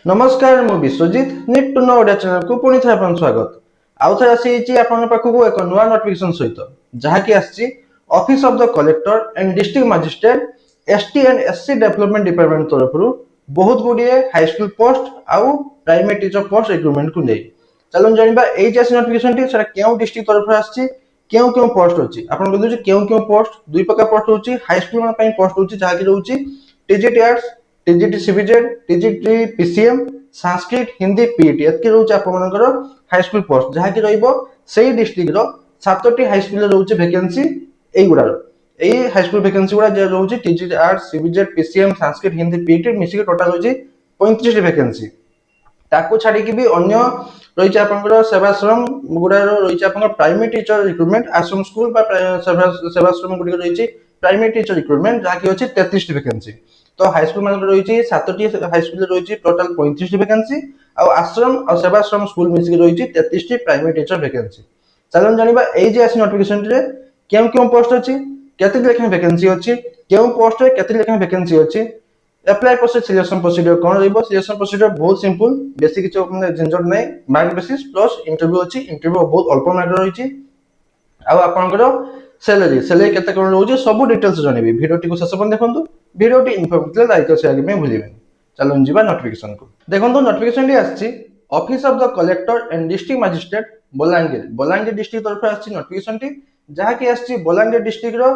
नमस्कार मु Biswajit need to know Odia channel को पुणी थे आपन स्वागत आउ थे आसी आपन पाखु एक नुआ नोटिफिकेशन सहित जहा कि आसी office of the collector and district magistrate ST and SC development department तरफ बहुत गुड़िए हाई स्कूल पोस्ट आउ प्राइमरी टीचर पोस्ट रिक्रुटमेंट को नहीं चलो जानिबा एई जे नोटिफिकेशन टी सेटा केउ डिस्ट्रिक्ट तरफ आसी केउ केउ पोस्ट अछि आपन को दोछि केउ पोस्ट दुई प्रकार पोस्ट होछि हाई स्कूल मन पई पोस्ट होछि जहा कि रहउछि TGT arts TGT CBZ TGT PCM Sanskrit Hindi PET एतके रहउछि आपनकर हाई स्कूल पोस्ट जहा कि रहइबो सेही डिस्ट्रिक्ट रो 7टी हाई स्कूल रहउछि वैकेंसी एई गुडा एई हाई स्कूल वैकेंसी गुडा जे रहउछि TGT arts CBZ PCM Sanskrit Hindi PET मिसिक टोटल होछि 35 वैकेंसी ताको छाडी कि भी अन्य रहिछि आपनकर सेवाश्रम गुडा रहिछि आपनकर प्राइमरी टीचर रिक्रुटमेंट आश्रम स्कूल बा सेवाश्रम गुडी रहिछि प्राइमरी टीचर रिक्रुटमेंट जहा कि होछि 33 वैकेंसी तो हाई स्कूल मान रही 7टी हाई स्कूल रही टोटल 35 वैकेंसी और आश्रम और सेवाश्रम स्कूल मिसिक रही 33 प्राइमरी टीचर वैकेंसी चलन जानिबा एई जे आसी नोटिफिकेशन रे केउ केउ पोस्ट अछि केते लेखन वैकेंसी अछि केउ पोस्ट रे केते लेखन वैकेंसी अछि अप्लाई प्रोसेस सिलेक्शन प्रोसीजर कोन रहइबो सिलेक्शन प्रोसीजर बहुत सिंपल बेसी किछ झंझट नै मार्क बेसिस प्लस इंटरव्यू अछि इंटरव्यू बहुत अल्प मार्क रहिछि आ आपनकर सैलरी केते कोन रहउछि सब डिटेल्स जणेबी वीडियो टी को शेष पर देखंतु वीडियो टी इन्फॉर्मेटिव लाइक और शेयर में भूलिबेन चलो जिबा नोटिफिकेशन को देखंतु नोटिफिकेशन टी आछि office of the collector and district magistrate Balangir district तरफ आछि नोटिफिकेशन टी जहा कि आछि बलांगीर डिस्ट्रिक्ट रो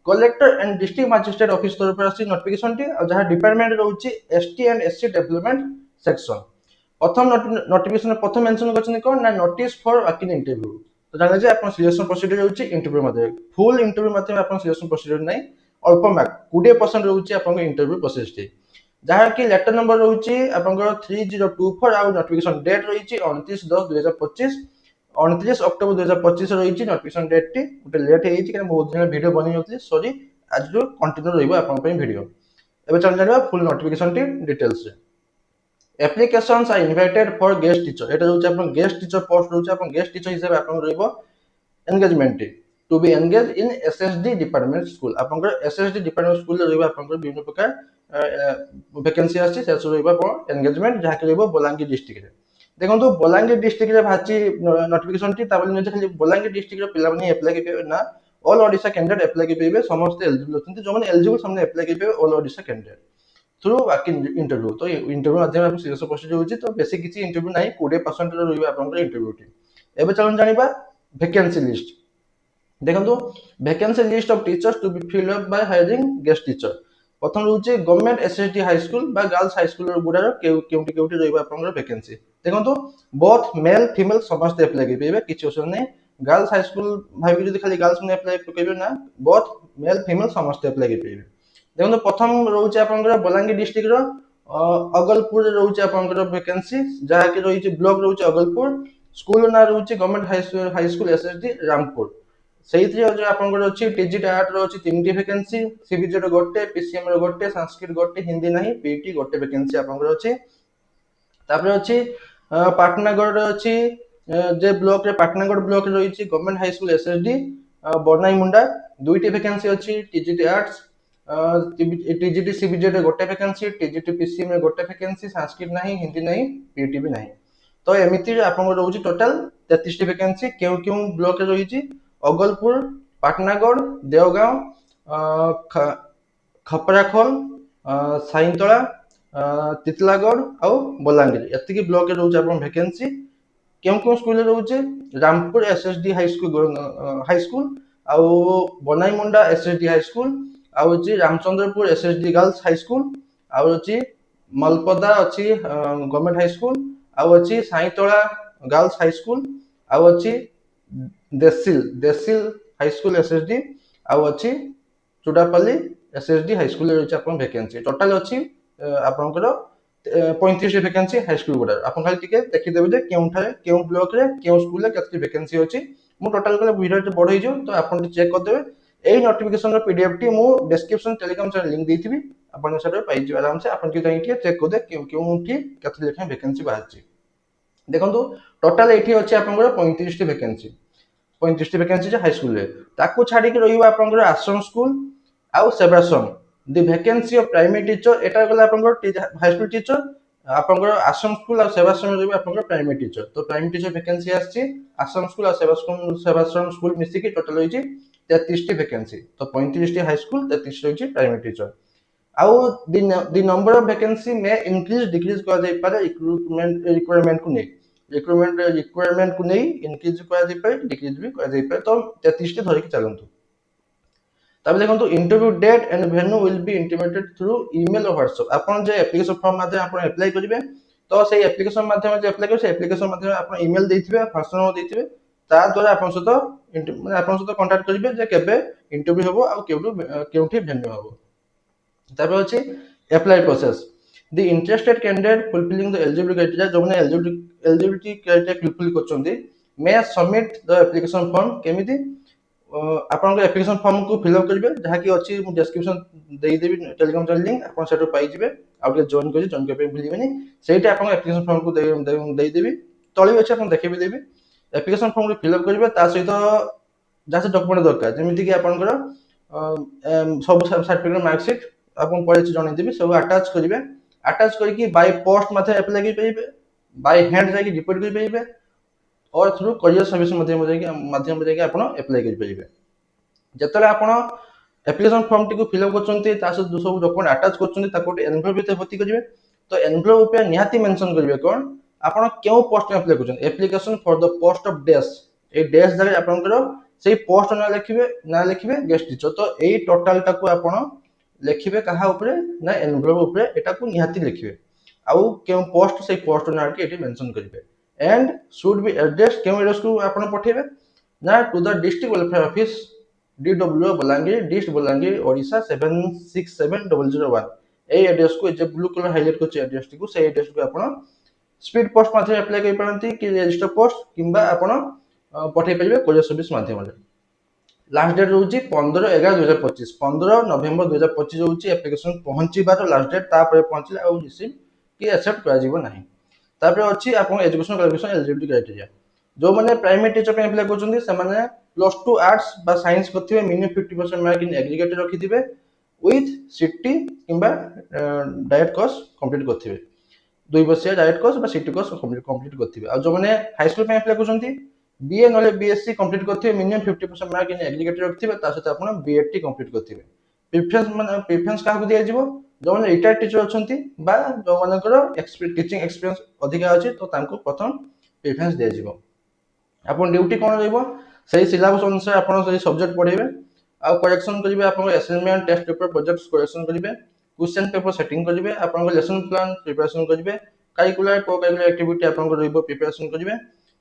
collector and district magistrate office तरफ आछि नोटिफिकेशन टी और जहा डिपार्टमेंट रहउछि ST and SC development section प्रथम नोटिफिकेशन प्रथम मेंशन करछन कोन ना नोटिस फॉर वर्किंग इंटरव्यू तो जाने जे अपन सिलेक्शन प्रोसीजर होछि इंटरव्यू माध्यम फुल इंटरव्यू माध्यम अपन सिलेक्शन प्रोसीजर नै अल्प मार्क 20% रहउछि अपन इंटरव्यू प्रोसेस टी जहा कि लेटर नंबर रहउछि अपन 3024 आ नोटिफिकेशन डेट रहिछि 29/10/2025 29 अक्टोबर 2025 रहिछि नोटिफिकेशन डेट टी उटे लेट हेछि कि बहुत दिन वीडियो बनि नथि सॉरी आज जो कंटिन्यू रहइबो अपन पई वीडियो एबे चल जानिबा फुल नोटिफिकेशन टी डिटेल्स रे applications are invited for guest teacher एटा रहउछि अपन गेस्ट टीचर पोस्ट रहउछि अपन गेस्ट टीचर हिसाब अपन रहइबो एंगेजमेंट टी to be engage in SSD department school अपन एसएसडी डिपार्टमेंट स्कूल रहइबो अपन विभिन्न प्रकार वैकेंसी आछि से रहइबो एंगेजमेंट जहा के रहइबो बलांगीर डिस्ट्रिक्ट रे देखंतु बलांगीर डिस्ट्रिक्ट रे भाची नोटिफिकेशन टी ताबल ने खाली बलांगीर डिस्ट्रिक्ट रे पिला माने अप्लाई के ना ऑल ओडिशा कैंडिडेट अप्लाई के पेबे समस्त एलिजिबल होतंती जो माने एलिजिबल सामने अप्लाई के पेबे all Odisha candidate through working interview तो इंटरव्यू माध्यम आप सिलेक्शन प्रोसीजर होची तो बेसिक किछि इंटरव्यू नाही 20% रे रहइबा आपन इंटरव्यू टी एबे चलन जानिबा वैकेंसी लिस्ट देखंतु vacancy list of teachers to be filled up by hiring guest teacher प्रथम रहउछि गवर्नमेंट एसएसडी हाई स्कूल बा गर्ल्स हाई स्कूल गुडार केउटी रहइबा आपन वैकेंसी देखंतु बोथ मेल फीमेल समस्त अप्लाई के पेबे किछि ऑप्शन नै गर्ल्स हाई स्कूल भाबी जदि खाली गर्ल्स ने अप्लाई करबे ना बोथ मेल फीमेल समस्त अप्लाई के पेबे देखो प्रथम रोचे आपनकर बलांगीर डिस्ट्रिक्ट रो अगलपुर रोचे आपनकर वैकेंसी जहा कि रहिछि ब्लॉक रोचे अगलपुर स्कूल ना रोचे government high school SSD Rampur सेहित्री जो आपनकर अछि टीजीटी आर्ट रो अछि 3टी वैकेंसी सीबीजे रो गोटे पीसीएम रो गोटे संस्कृत गोटे हिंदी नाही पीटी गोटे वैकेंसी आपनकर अछि तापर अछि पाटनागढ़ रो अछि जे ब्लॉक रे पाटनागढ़ ब्लॉक रे रहिछि government high school SSD Barnai मुंडा 2टी वैकेंसी अछि टीजीटी आर्ट्स टीजीटी सीबीजेड रे गोटे वैकेंसी टीजीटी पीसीएम रे गोटे वैकेंसी संस्कृत नाही हिंदी नाही पीटी भी नाही तो एमिति आपन रहउछि टोटल 33 टी वैकेंसी केउ केउ ब्लॉक रे रहिछि अगलपुर पाटनागढ़ देवगांव खपराखोल साइंतळा तितलागढ़ आ बलांगीर एति की ब्लॉक रे रहउछि आपन वैकेंसी केउ केउ स्कूल रे रहउछि रामपुर एसएसडी हाई स्कूल आ Banaimunda SSD high school आउची Ramchandrapur SSD girls high school आउची मलपदा अछि गवर्नमेंट हाई स्कूल आउची साइतोला गर्ल्स हाई स्कूल आउची देसिल हाई स्कूल एसएसडी आउची चुडापल्ली एसएसडी हाई स्कूल रे अपन वैकेंसी टोटल अछि आपनकर 35 वैकेंसी हाई स्कूल गुडा आपन खाली टिके देखि देबे जे केउ ब्लॉक रे केउ स्कूल रे केते वैकेंसी अछि मु टोटल कले वीडियो रे बढ़ै जो तो आपन चेक कर देबे एई नोटिफिकेशन रो पीडीएफ टी मु डिस्क्रिप्शन टेलीग्राम चैनल लिंक देथिबी आपन सेटा पाइ जे आराम से आपन के जाई के चेक कर दे केउ ठी केते लेखा वैकेंसी बाहरची देखंतु टोटल एठी अछि आपन 35 टी वैकेंसी जे हाई स्कूल रे ताको छाडी के रहिबा आपन आश्रम स्कूल आ सेवाश्रम the vacancy of primary teacher एटा गला आपन हाई स्कूल टीचर ଆପଣଙ୍କର ଆଶ୍ରମ ସ୍କୁଲ ଆଉ ସେବାଶ୍ରମ ରହିବେ ଆପଣଙ୍କର ପ୍ରାଇମେରୀ ଟିଚର। ତ ପ୍ରାଇମେରୀ ଟିଚର ଭ୍ୟାକେନ୍ସି ଆସିଛି ଆଶ୍ରମ ସ୍କୁଲ ଆଉ ସେବାଶ୍ରମ ସ୍କୁଲ ମିଶିକି ଟୋଟାଲ ରହିଛି 33ଟି ଭ୍ୟାକେନ୍ସି। ତ 35ଟି ହାଇସ୍କୁଲ 33 ରହିଛି ପ୍ରାଇମେରୀ ଟିଚର। ଆଉ the number of vacancy may increase decrease କରାଯାଇପାରେ ରିକ୍ୱାରମେଣ୍ଟକୁ ନେଇ। ରିକ୍ୱାରମେଣ୍ଟକୁ ନେଇ ଇନକ୍ରିଜ କରାଯାଇପାରେ ଡିକ୍ରିଜ ବି କରାଯାଇପାରେ। ତ 33ଟି ଧରିକି ଚାଲନ୍ତୁ। তারপরে দেখুন interview date and venue will be intimated through email ও হোয়াটসঅ্যাপ। আপনার যে আপ্লিকেশন ফর্ম মাধ্যমে আপনার আপ্লাই করবে, তো সেই আপ্লিকেশন মাধ্যমে যে আপ্লাই করবে সেই আপ্লিকেশন মাধ্যমে আপনার ইমেল ଦେଇଥିବେ হোয়াটসঅ্যাপ নম্বর ଦେଇଥିବେ, তা দ্বারা আপনার সହିତ মানে আপনার সହିତ কন্টাক্ট করবে যে কেবে ইন্টরভিউ হবো আর কেউঠি ভেন্যু হবো। তারপরে হচ্ছে অ্যাপ্লাই প্রসেস। দি ইন্টারেস্টেড ক্যান্ডিডেট ফুলফিলিং দ এলিজিবিলিটি ক্রাইটেরিয়া, ଯେଉଁମାନେ এলিজিবিলিটি ক্রাইটেরিয়া ফুলফিল କରୁଛନ୍ତି মে সবমিট দ আপ্লিকেশন ফর্ম। কেমিতি ଆପଣଙ୍କ ଆପ୍ଲିକେସନ ଫର୍ମକୁ ଫିଲ୍ଅପ୍ କରିବେ, ଯାହାକି ଅଛି ମୁଁ ଡେସ୍କ୍ରିପସନ ଦେଇଦେବି ଟେଲିଗ୍ରାମ ଚ୍ୟାନେଲ ଲିଙ୍କ, ଆପଣ ସେଠୁ ପାଇଯିବେ। ଆଉ ଟିକେ ଜଏନ୍ କରିବା ପାଇଁ ଭୁଲିବେନି। ସେଇଠି ଆପଣଙ୍କ ଆପ୍ଲିକେସନ ଫର୍ମକୁ ଦେଇଦେବି, ତଳେ ଅଛି ଆପଣ ଦେଖିବି ଦେବି। ଆପ୍ଲିକେସନ ଫର୍ମକୁ ଫିଲ୍ଅପ୍ କରିବେ, ତା ସହିତ ଯାହା ସବୁ ଡକୁମେଣ୍ଟ ଦରକାର, ଯେମିତିକି ଆପଣଙ୍କର ସବୁ ସାର୍ଟିଫିକେଟ ମାର୍କସିଟ୍ ଆପଣଙ୍କୁ ପରେ ଜଣେଇଦେବି, ସବୁ ଆଟାଚ୍ କରିବେ। ଆଟାଚ୍ କରିକି ବାଇ ପୋଷ୍ଟ ମାଧ୍ୟମରେ ଆପ୍ଲାଏ କରିପାରିବେ, ବାଇ ହ୍ୟାଣ୍ଡ ଯାଇକି ଡିପୋଜିଟ୍ କରିପାରିବେ, और थ्रू करियर सर्विस माध्यम जाके आपण अप्लाई कर परिबे। जेतले आपण एप्लिकेशन फॉर्म टी को फिलअप करचंती ता सब डॉक्यूमेंट अटैच करचंती ताको एनवेलप भीतर भर्ती करिवे। तो एनवेलप पे निहाती मेंशन करिवे कोन आपण केउ पोस्ट में अप्लाई करचंती, application for the post of dash. ए डेस जगह आपनकर सेही पोस्ट ना लिखिबे गेस्ट टीचर। तो एई टोटल टाको आपण लिखिबे कहा ऊपर ना एनवेलप ऊपर एटा को निहाती लिखिबे, आउ केउ पोस्ट सेही पोस्ट ना के एटी मेंशन करिवे। एंड शुड बी एड्रेस केउ एड्रेस को आपण पठेबे ना to the district welfare office DW Balangir dist Balangir Odisha 767001। ए एड्रेस को जे ब्लू कलर हाइलाइट करछ एड्रेस टी को से एड्रेस को आपण स्पीड पोस्ट माध्यम अप्लाई कर पारंती कि रजिस्टर पोस्ट किंबा आपण पठे परिबे कोरियर सर्विस माध्यम रे। लास्ट डेट रहउची 15/11/2025, 15 नवंबर 2025 रहउची एप्लिकेशन पहुंचीबार लास्ट डेट। तापर पहुंचले आ रिसीव कि एक्सेप्ट करा जीवो नाही। तापर अछि आपण एजुकेशन क्वालिफिकेशन एलिजिबिलिटी क्राइटेरिया। जो माने प्राइमरी टीचर पे अप्लाई करछन्ती से माने +2 आर्ट्स बा साइंस करथिबे, मिनिमम 50% मार्क इन एग्रीगेट रखिथिबे विथ सिटी किंबा डायरेक्ट कोर्स कंप्लीट करथिबे। 2 वर्षीय डायरेक्ट कोर्स बा सिटी कोर्स कंप्लीट करथिबे। आ जो माने हाई स्कूल पे अप्लाई करछन्ती बीए नले बीएससी कंप्लीट करथिबे, मिनिमम 50% मार्क इन एग्रीगेट रखिथिबे, ता सहित आपण बीएड कंप्लीट करथिबे। प्रेफरेंस काहू दिया जिवो जो माने रिटायर्ड टीचर अछन्ती बा जो मानकर टीचिंग एक्सपीरियंस अधिका अछि, तो तांको प्रथम प्रेफरेंस दिया जिवो। आपन ड्यूटी कोन रहइबो सही सिलेबस अनुसार आपन सही सब्जेक्ट पढेबे, आ करेक्शन करिवे, आपन assignment test paper projects correction करिवे, क्वेश्चन पेपर सेटिंग करिवे, आपन लेसन प्लान प्रिपरेशन करिवे, करिकुलर को करिकुलर एक्टिविटी आपन रहइबो प्रिपरेशन करिवे,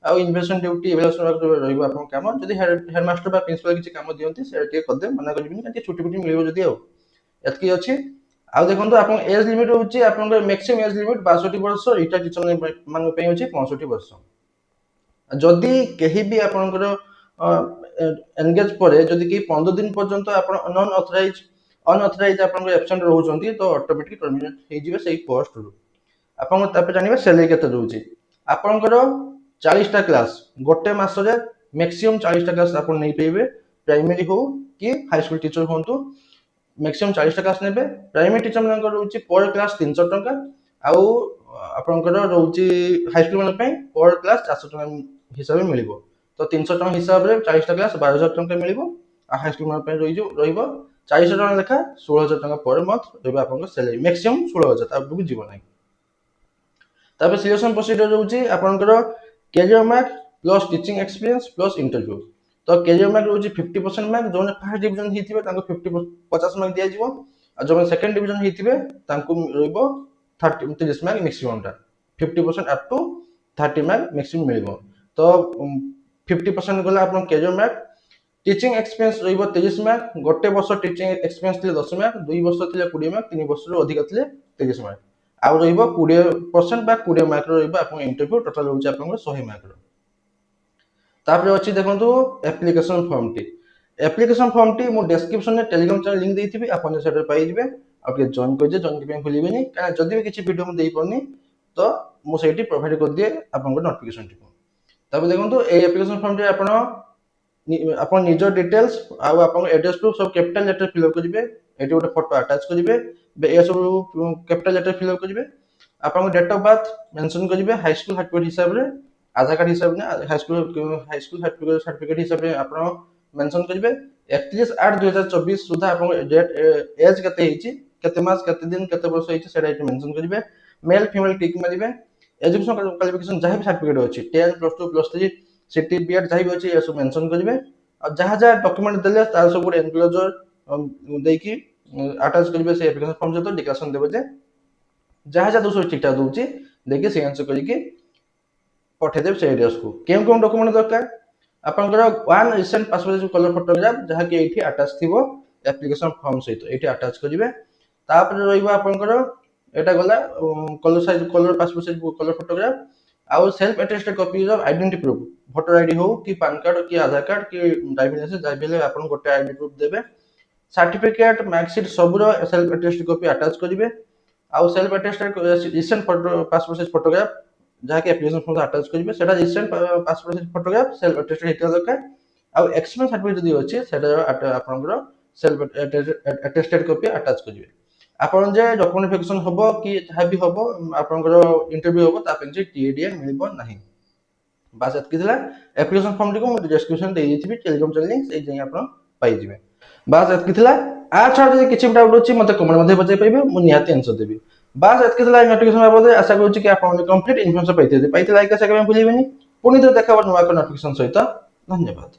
आ इन्वेस्टमेंट ड्यूटी इवैल्यूएशन रहइबो आपन काम। जदि हेडमास्टर बा प्रिंसिपल किछि काम दियंती से के कर दे मना करिबिनी, कि छुट्टी फुट्टी मिलिबो जदि आ एतकी अछि। आ देखंतु आपन एज लिमिट होछि आपन मैक्सिमम एज लिमिट 62 वर्ष, रिटायर्ड टीचर मान पे होछि 65 वर्ष। जदि केही भी आपनकर एंगेज परे जदि कि 15 दिन पर्यंत आपण अनऑथराइज आपन एब्सेंट रहउचंती, तो ऑटोमेटिक टर्मिनेट हे जिवे सेही पोस्ट रु। आपन तापे जानिबे सैलरी केते रहउची। आपनकर 40 टा क्लास गोटे मास रे मैक्सिमम 40 टा क्लास आपन नै पेइबे, प्राइमरी हो कि हाई स्कूल टीचर होंतु मैक्सिमम 40 टा क्लास नेबे। प्राइमरी टीचर मानकर रहउची पर क्लास 300 टंका, आउ आपनकर रहउची हाई स्कूल मान पे पर क्लास 400 टंका हिसाब में मिलिबो। तो 300 टंका हिसाब रे 40 टा क्लास 12000 टंका मिलिबो। आ हाई स्कूल मान पे रहिबो 400 टंका लेखा 16000 टंका पर मंथ रहबो आपन सैलरी, मैक्सिमम 16000 ता आपको जीवन नै। तापर सिलेक्शन प्रोसीजर रहउची आपनकर career mark plus teaching experience plus interview. तो कैरियर मार्क रहउची 50% मार्क, जो फर्स्ट डिवीजन हिथिबे तांको 50 मार्क दिया जिवो, आ जो सेकंड डिवीजन हिथिबे तांको रहइबो 30 मार्क मैक्सिमम टा, 50% अप टू 30 मार्क मैक्सिमम मिलिबो। तो 50% गला आपन कैरियर मार्क। टीचिंग एक्सपीरियंस रहइबो 30 मार्क, गोटे वर्ष टीचिंग एक्सपीरियंस थिले 10 मार्क, 2 वर्ष थिले 20 मार्क, 3 वर्ष रो अधिक थिले 30 मार्क। आ रहइबो 20% बा 20 मार्क रहइबो आपन इंटरव्यू, टोटल होउची आपन 100 मार्क रो। तापर अछि देखंतु application form T. Application form T मो डिस्क्रिप्शन में टेलीग्राम चैनल लिंक देइथिबि, आपन सेटर पाइ जिवे। आ के जॉइन के भूलिबेनी, काना जदि भी किछि वीडियो म देइ परनी तो मो सेठी प्रोवाइड कर दिए आपन नोटिफिकेशन टी। तापर देखंतु ए एप्लिकेशन फॉर्म टी आपन निजर डिटेल्स आ आपन एड्रेस प्रूफ सब कैपिटल लेटर फिल अप करिवे, एटी गोटे फोटो अटैच करिवे, ए सब कैपिटल लेटर फिल अप करिवे। आपन डेट ऑफ बर्थ मेंशन करिवे, हाई स्कूल सर्टिफिकेट हिसाब रे, आधार कार्ड हिसाब ने हाई स्कूल सर्टिफिकेट हिसाब रे आपन मेंशन करिवे। 31/8/2024 सुधा आपन डेट एज कते हिची, कते मास कते दिन कते वर्ष हिची सेटा इथे मेंशन करिवे। मेल फीमेल टिक मारिवे। एजुकेशन क्वालिफिकेशन जहाँ भी सर्टिफिकेट अछि 10 प्लस 2 प्लस 3 सिटी बीएड जहाँ भी अछि ये सब मेंशन करिवे। और जहाँ जहाँ डॉक्यूमेंट देले तार सब गुड एनक्लोजर देकी अटैच करिवे से एप्लीकेशन फॉर्म सहित डिक्लेरेशन देबे जे जहाँ जहाँ दोष ठीक ठाक दूची देखिए से आंसर करिके पठे देब से एड्रेस को। केम कोन डॉक्यूमेंट दरकार आपनकर one recent passport colour photograph जहाँ कि एठी अटैच थिबो एप्लीकेशन फॉर्म सहित एठी अटैच करिवे। तापर रहिबा आपनकर एटा गला colour passport size colour photograph आउ self attested copy of identity proof voter ID हो कि पैन कार्ड कि आधार कार्ड कि ड्राइविंग लाइसेंस जाय बेले आपन गोटे आईडी प्रूफ देबे। सर्टिफिकेट मार्कशीट सबरो सेल्फ अटेस्टेड कॉपी अटैच करिवे। आउ self attested recent photo passport size photograph जहाँ कि एप्लीकेशन फॉर्म अटैच करिवे सेटा recent passport size photograph self attested हेतु दरकार। आउ एक्सपीरियंस सर्टिफिकेट जदी अछि सेटा आपनकर सेल्फ अटेस्टेड कॉपी अटैच करिवे। आपन जे डॉक्यूमेंट वेरिफिकेशन होबो कि जहाँ भी होबो आपनकर इंटरव्यू होबो ता पे टीएडीए मिलबो नाही। बस एतकी थिला एप्लीकेशन फॉर्म को मु डिस्क्रिप्शन दे दिथिबी टेलीग्राम चैनल लिंक से जे आपन पाई जिवे। बस एतकी थिला आ छाड़ जे किछि डाउट अछि मते कमेंट मध्ये बजाय पाइबे मु निहाती आंसर देबी। बस एतकी थिला नोटिफिकेशन बाबद आशा करू कि आपन कंप्लीट इन्फॉर्मेशन पाइते लाइक आशा करबे भूलिबेनी। पुनी तो देखा नुवा नोटिफिकेशन सहित। धन्यवाद।